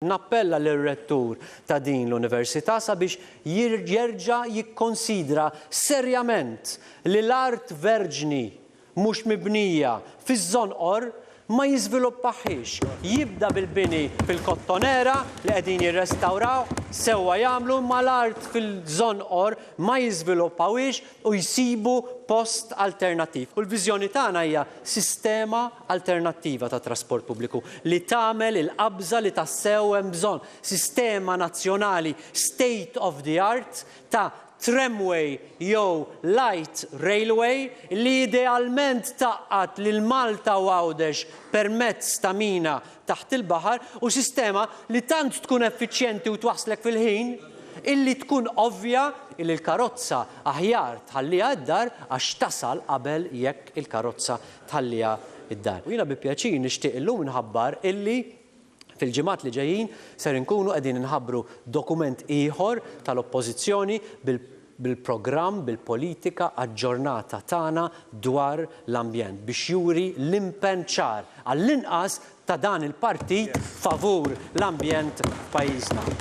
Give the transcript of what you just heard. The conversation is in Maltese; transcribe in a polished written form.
Nappella lir-rettur ta' din l-Università sabiex jerġa' jikkonsidra serjament li l-art verġni mhux mibnija fiż-żonqor ma jiżviluppaħiex. Jibda bil-bini fil-Kottonera li qegħdin jirrestawraw sewwa jagħmlu ma l-art fil-żonqor ma jiżviluppawhiex u jsibu post alternattiv. U l-viżjoni tagħna hija sistema alternattiva ta' trasport pubbliku li tagħmel il-qabża li tassew hemm bżonn. Sistema nazzjonali state of the art ta' tramway jew light railway li idealment taqqat lil Malta u Għawdex permezz ta' mina taħt il-baħar u sistema li tant tkun effiċjenti u twaslek fil-ħin illi tkun ovvja illi l-karozza aħjar tħalliha d-dar għax tasal qabel jekk il-karozza tħalliha d-dar. U jiena bi pjaċir nixtieq illum inħabbar illi fil-ġimgħat li ġejjin ser inkunu qegħdin inħabbru dokument ieħor tal-Oppożizzjoni bil-programm, bil-politika aġġornata tagħna dwar l-ambjent biex juri l-impenn ċar għall-inqas ta' dan il-partit favur l-ambjent f'pajjiżna.